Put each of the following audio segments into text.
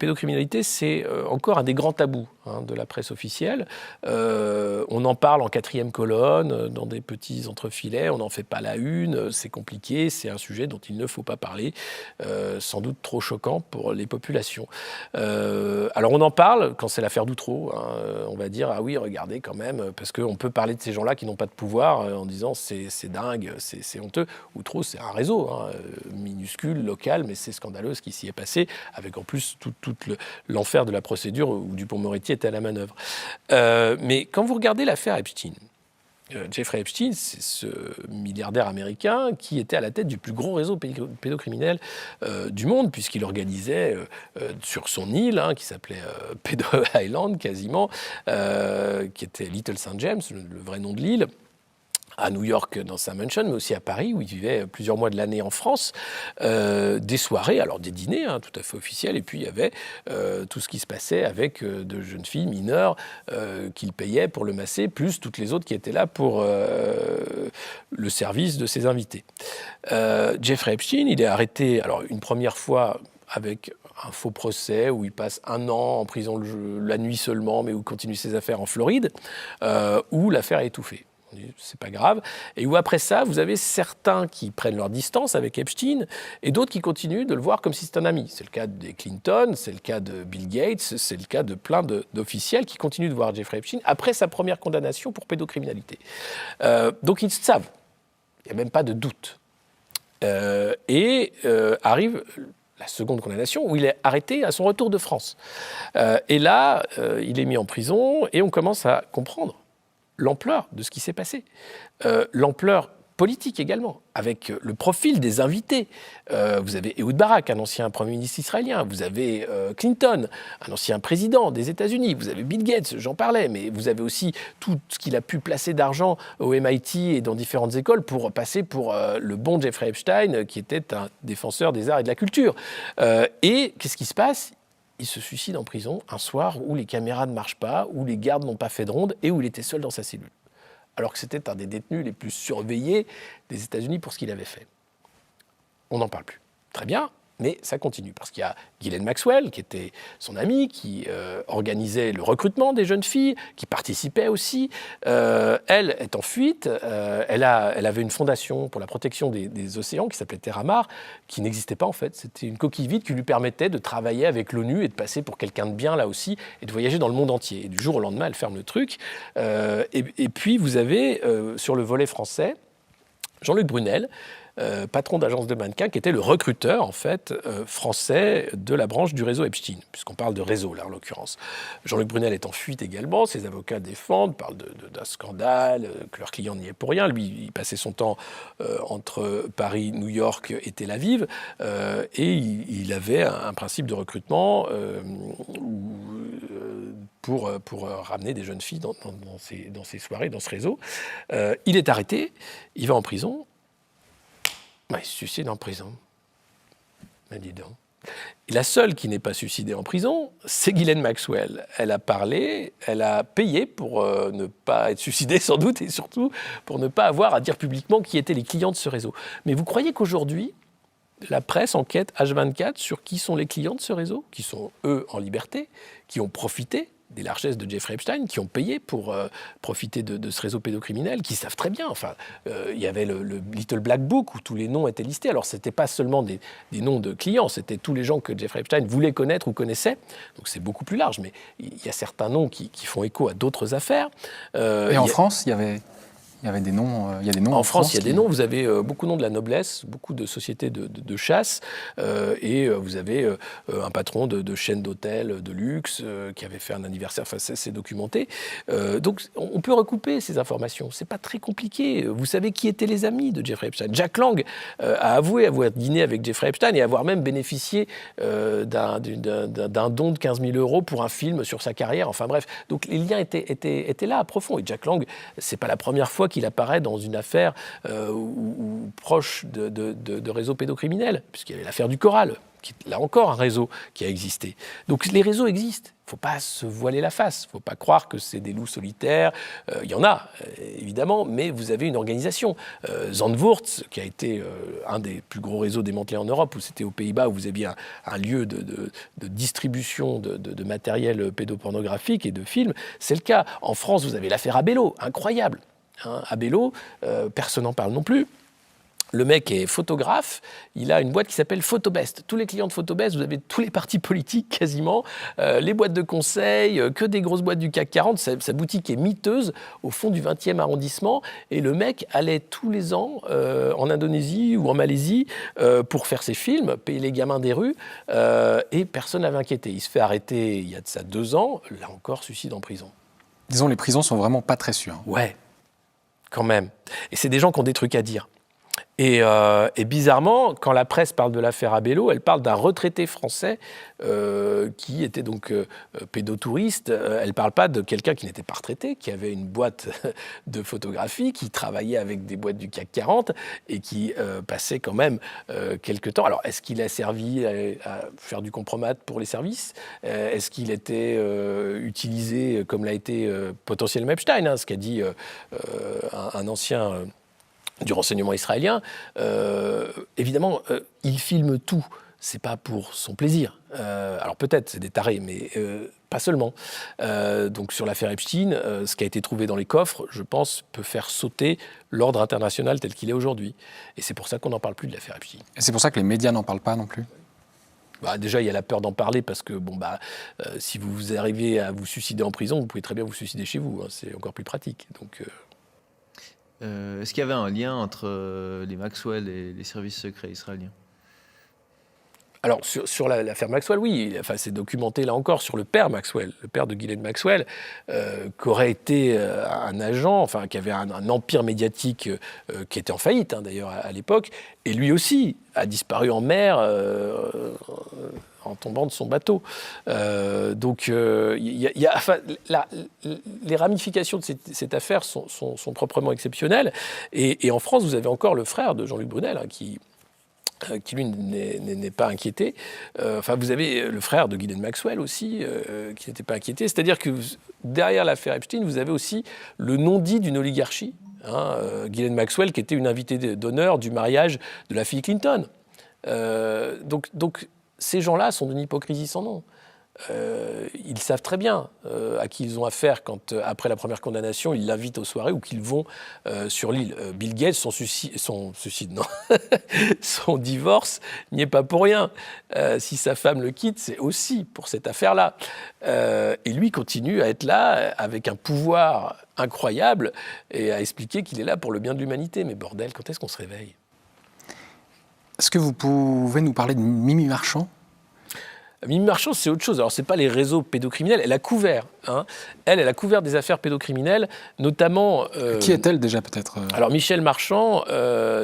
pédocriminalité, c'est encore un des grands tabous de la presse officielle. On en parle en quatrième colonne, dans des petits entrefilets, on n'en fait pas la une, c'est compliqué, c'est un sujet dont il ne faut pas parler, sans doute trop choquant pour les populations. Alors on en parle quand c'est l'affaire d'Outreau, on va dire, ah oui, regardez quand même, parce qu'on peut parler de ces gens-là qui n'ont pas de pouvoir en disant c'est dingue, c'est honteux. Outreau, c'est un réseau minuscule, local, mais c'est scandaleux ce qui s'y est passé, avec en plus tout l'enfer de la procédure où Dupond-Moretti était à la manœuvre. Mais quand vous regardez l'affaire Epstein, Jeffrey Epstein, c'est ce milliardaire américain qui était à la tête du plus gros réseau pédocriminel du monde, puisqu'il organisait sur son île, qui s'appelait Pedo Island quasiment, qui était Little St. James, le vrai nom de l'île, à New York dans sa mansion, mais aussi à Paris, où il vivait plusieurs mois de l'année en France, des soirées, alors des dîners tout à fait officiels, et puis il y avait tout ce qui se passait avec de jeunes filles mineures qu'il payait pour le masser, plus toutes les autres qui étaient là pour le service de ses invités. Jeffrey Epstein, il est arrêté, alors une première fois avec un faux procès où il passe 1 an en prison la nuit seulement, mais où il continue ses affaires en Floride, où l'affaire est étouffée. C'est pas grave. Et où après ça, vous avez certains qui prennent leur distance avec Epstein et d'autres qui continuent de le voir comme si c'était un ami. C'est le cas des Clinton, c'est le cas de Bill Gates, c'est le cas de plein d'officiels qui continuent de voir Jeffrey Epstein après sa première condamnation pour pédocriminalité. Donc ils savent. Il n'y a même pas de doute. Arrive la seconde condamnation où il est arrêté à son retour de France. Et là, il est mis en prison et on commence à comprendre l'ampleur de ce qui s'est passé, l'ampleur politique également, avec le profil des invités. Vous avez Ehud Barak, un ancien Premier ministre israélien, vous avez Clinton, un ancien président des États-Unis, vous avez Bill Gates, j'en parlais, mais vous avez aussi tout ce qu'il a pu placer d'argent au MIT et dans différentes écoles pour passer pour le bon Jeffrey Epstein, qui était un défenseur des arts et de la culture. Et qu'est-ce qui se passe ? Il se suicide en prison un soir où les caméras ne marchent pas, où les gardes n'ont pas fait de ronde et où il était seul dans sa cellule. Alors que c'était un des détenus les plus surveillés des États-Unis pour ce qu'il avait fait. On n'en parle plus. Très bien, mais ça continue. Parce qu'il y a Ghislaine Maxwell, qui était son amie, qui organisait le recrutement des jeunes filles, qui participait aussi. Elle est en fuite. Elle avait une fondation pour la protection des océans qui s'appelait Terramar, qui n'existait pas en fait. C'était une coquille vide qui lui permettait de travailler avec l'ONU et de passer pour quelqu'un de bien là aussi et de voyager dans le monde entier. Et du jour au lendemain, elle ferme le truc. Et puis vous avez sur le volet français Jean-Luc Brunel, patron d'agence de mannequins, qui était le recruteur en fait français de la branche du réseau Epstein, puisqu'on parle de réseau là en l'occurrence. Jean-Luc Brunel est en fuite également, ses avocats défendent, parlent d'un scandale, que leur client n'y est pour rien. Lui, il passait son temps entre Paris, New York et Tel Aviv, et il avait un principe de recrutement pour ramener des jeunes filles dans ces soirées, dans ce réseau. Il est arrêté, il va en prison. Il se suicide en prison. Mais dis donc. Et la seule qui n'est pas suicidée en prison, c'est Ghislaine Maxwell. Elle a parlé, elle a payé pour ne pas être suicidée sans doute, et surtout pour ne pas avoir à dire publiquement qui étaient les clients de ce réseau. Mais vous croyez qu'aujourd'hui, la presse enquête H24 sur qui sont les clients de ce réseau, qui sont eux en liberté, qui ont profité des largesses de Jeffrey Epstein, qui ont payé pour profiter de ce réseau pédocriminel, qui savent très bien. Enfin, il y avait le Little Black Book où tous les noms étaient listés. Alors, ce n'était pas seulement des noms de clients, c'était tous les gens que Jeffrey Epstein voulait connaître ou connaissait. Donc, c'est beaucoup plus large. Mais il y a certains noms qui font écho à d'autres affaires. Et en France, il y avait des noms. Il y a des noms en France, il y a des noms. Vous avez beaucoup de noms de la noblesse, beaucoup de sociétés de chasse, et vous avez un patron de chaîne d'hôtels de luxe qui avait fait un anniversaire. Enfin, c'est documenté. Donc, on peut recouper ces informations. C'est pas très compliqué. Vous savez qui étaient les amis de Jeffrey Epstein. Jack Lang a avoué avoir dîné avec Jeffrey Epstein et avoir même bénéficié d'un don de 15 000 € pour un film sur sa carrière. Enfin bref, donc les liens étaient là, profonds. Et Jack Lang, c'est pas la première fois qu'il apparaît dans une affaire proche de réseaux pédocriminels, puisqu'il y avait l'affaire du Coral, qui est là encore un réseau qui a existé. Donc les réseaux existent. Il ne faut pas se voiler la face. Il ne faut pas croire que c'est des loups solitaires. Il y en a, évidemment, mais vous avez une organisation. Zandvoort, qui a été un des plus gros réseaux démantelés en Europe, où c'était aux Pays-Bas, où vous aviez un lieu de distribution de matériel pédopornographique et de films, c'est le cas. En France, vous avez l'affaire Abello, incroyable. Abello, personne n'en parle non plus. Le mec est photographe, il a une boîte qui s'appelle Photobest. Tous les clients de Photobest, vous avez tous les partis politiques quasiment, les boîtes de conseil, que des grosses boîtes du CAC 40. Sa boutique est miteuse au fond du 20e arrondissement. Et le mec allait tous les ans en Indonésie ou en Malaisie pour faire ses films, payer les gamins des rues, et personne n'avait inquiété. Il se fait arrêter il y a de ça 2 ans, là encore, suicide en prison. Disons, les prisons sont vraiment pas très sûres. Ouais, quand même. Et c'est des gens qui ont des trucs à dire. Et bizarrement, quand la presse parle de l'affaire Abello, elle parle d'un retraité français qui était donc pédotouriste. Elle ne parle pas de quelqu'un qui n'était pas retraité, qui avait une boîte de photographie, qui travaillait avec des boîtes du CAC 40 et qui passait quand même quelques temps. Alors, est-ce qu'il a servi à faire du compromat pour les services ? Est-ce qu'il était utilisé comme l'a été potentiellement Epstein, hein, ce qu'a dit un ancien... du renseignement israélien, évidemment, il filme tout. C'est pas pour son plaisir. Alors peut-être, c'est des tarés, mais pas seulement. Donc sur l'affaire Epstein, ce qui a été trouvé dans les coffres, je pense, peut faire sauter l'ordre international tel qu'il est aujourd'hui. Et c'est pour ça qu'on n'en parle plus de l'affaire Epstein. Et c'est pour ça que les médias n'en parlent pas non plus ? Déjà, il y a la peur d'en parler parce que si vous arrivez à vous suicider en prison, vous pouvez très bien vous suicider chez vous. Hein, c'est encore plus pratique. Donc... Est-ce qu'il y avait un lien entre les Maxwell et les services secrets israéliens ? Alors, sur l'affaire Maxwell, oui. Enfin, c'est documenté, là encore, sur le père Maxwell, le père de Ghislaine Maxwell, qui aurait été un agent, enfin, qui avait un empire médiatique qui était en faillite, hein, d'ailleurs, à l'époque. Et lui aussi a disparu en mer en tombant de son bateau. Donc, les ramifications de cette affaire sont proprement exceptionnelles. Et en France, vous avez encore le frère de Jean-Luc Brunel, hein, qui lui n'est pas inquiété. Vous avez le frère de Ghislaine Maxwell aussi, qui n'était pas inquiété. C'est-à-dire que derrière l'affaire Epstein, vous avez aussi le non-dit d'une oligarchie. Ghislaine Maxwell, qui était une invitée d'honneur du mariage de la fille Clinton. Donc ces gens-là sont d'une hypocrisie sans nom. Ils savent très bien à qui ils ont affaire quand, après la première condamnation, ils l'invitent aux soirées ou qu'ils vont sur l'île. Bill Gates, son divorce n'y est pas pour rien. Si sa femme le quitte, c'est aussi pour cette affaire-là. Et lui continue à être là avec un pouvoir incroyable et à expliquer qu'il est là pour le bien de l'humanité. Mais bordel, quand est-ce qu'on se réveille ? Est-ce que vous pouvez nous parler de Mimi Marchand ? Mimi Marchand, c'est autre chose. Alors, ce n'est pas les réseaux pédocriminels. Elle a couvert. Hein. Elle a couvert des affaires pédocriminelles, notamment... Qui est-elle déjà, peut-être Alors, Michèle Marchand,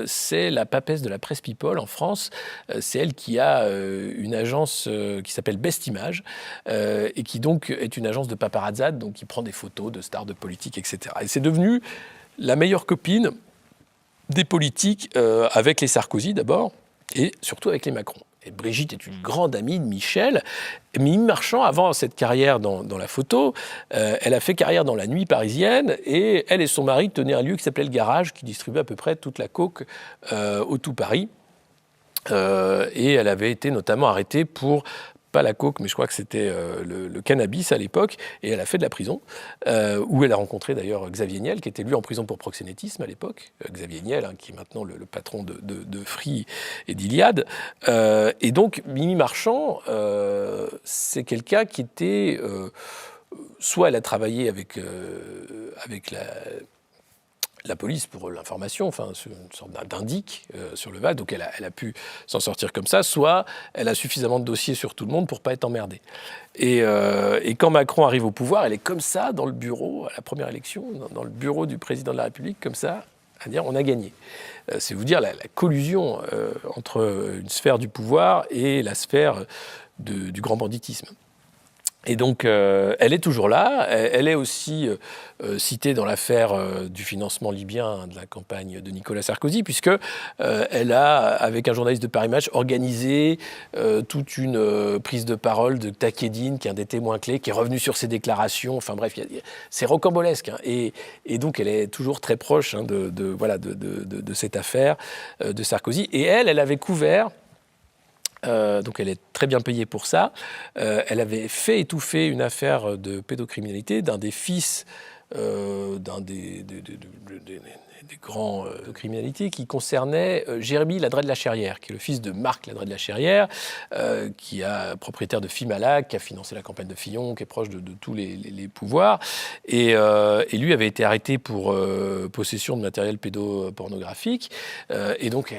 c'est la papesse de la presse People en France. C'est elle qui a une agence qui s'appelle Best Image et qui, donc, est une agence de paparazzade, donc qui prend des photos de stars de politique, etc. Et c'est devenu la meilleure copine des politiques avec les Sarkozy, d'abord, et surtout avec les Macron. Et Brigitte est une grande amie de Michel. Mimi Marchand, avant cette carrière dans la photo, elle a fait carrière dans la nuit parisienne et elle et son mari tenaient un lieu qui s'appelait Le Garage, qui distribuait à peu près toute la coke au tout Paris. Et elle avait été notamment arrêtée pour... pas la coke, mais je crois que c'était le cannabis à l'époque, et elle a fait de la prison, où elle a rencontré d'ailleurs Xavier Niel, qui était lui en prison pour proxénétisme à l'époque, Xavier Niel, hein, qui est maintenant le patron de Free et d'Iliade. Et donc, Mimi Marchand, c'est quelqu'un qui était... soit elle a travaillé avec la police pour l'information, enfin une sorte d'indic sur le VAC, donc elle a pu s'en sortir comme ça, soit elle a suffisamment de dossiers sur tout le monde pour pas être emmerdée. Et quand Macron arrive au pouvoir, elle est comme ça dans le bureau, à la première élection, dans le bureau du président de la République, comme ça, à dire on a gagné. C'est vous dire la collusion entre une sphère du pouvoir et la sphère du grand banditisme. Et donc, elle est toujours là. Elle est aussi citée dans l'affaire du financement libyen de la campagne de Nicolas Sarkozy, puisque elle a, avec un journaliste de Paris Match, organisé toute une prise de parole de Takedine, qui est un des témoins clés, qui est revenu sur ses déclarations. Enfin bref, c'est rocambolesque. Hein. Et donc, elle est toujours très proche de cette affaire de Sarkozy. Et elle avait couvert... donc elle est très bien payée pour ça. Elle avait fait étouffer une affaire de pédocriminalité d'un des fils d'un des grands de criminalité qui concernait Jérémy Ladret de la Cherrière, qui est le fils de Marc Ladret de la Cherrière, qui est propriétaire de Fimalac, qui a financé la campagne de Fillon, qui est proche de tous les pouvoirs. Et lui avait été arrêté pour possession de matériel pédopornographique. Et donc,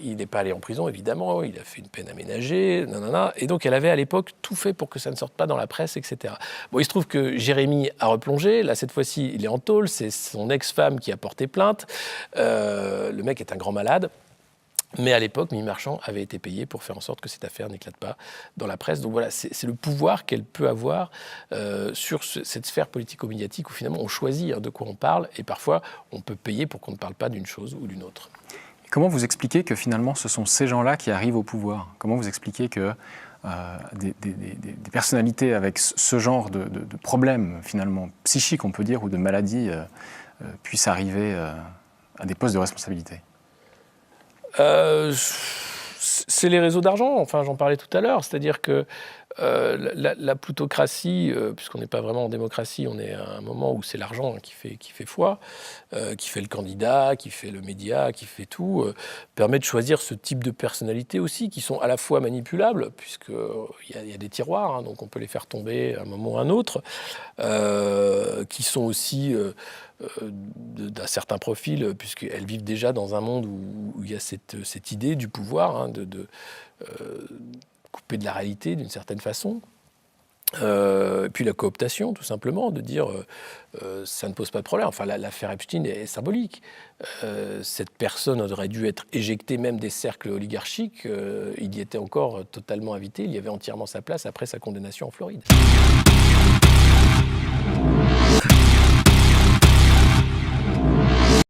il n'est pas allé en prison, évidemment. Il a fait une peine aménagée. Nanana. Et donc, elle avait à l'époque tout fait pour que ça ne sorte pas dans la presse, etc. Bon, il se trouve que Jérémy a replongé. Là, cette fois-ci, il est en tôle. C'est son ex-femme qui a porté plainte. Le mec est un grand malade. Mais à l'époque, Mimi Marchand avait été payée pour faire en sorte que cette affaire n'éclate pas dans la presse. Donc voilà, c'est le pouvoir qu'elle peut avoir sur cette sphère politico-médiatique où finalement on choisit de quoi on parle et parfois on peut payer pour qu'on ne parle pas d'une chose ou d'une autre. Comment vous expliquez que finalement ce sont ces gens-là qui arrivent au pouvoir ? Comment vous expliquez que des personnalités avec ce genre de problèmes finalement psychiques, on peut dire, ou de maladies puissent arriver à des postes de responsabilité ? C'est les réseaux d'argent, enfin j'en parlais tout à l'heure, c'est-à-dire que la plutocratie, puisqu'on n'est pas vraiment en démocratie, on est à un moment où c'est l'argent qui fait foi, qui fait le candidat, qui fait le média, qui fait tout, permet de choisir ce type de personnalités aussi, qui sont à la fois manipulables, puisqu'il y a des tiroirs, hein, donc on peut les faire tomber à un moment ou à un autre, qui sont aussi... d'un certain profil, puisqu'elles vivent déjà dans un monde où il y a cette idée du pouvoir, hein, de couper de la réalité d'une certaine façon. Et puis la cooptation, tout simplement, de dire ça ne pose pas de problème. Enfin, l'affaire Epstein est symbolique. Cette personne aurait dû être éjectée même des cercles oligarchiques. Il y était encore totalement invité. Il y avait entièrement sa place après sa condamnation en Floride.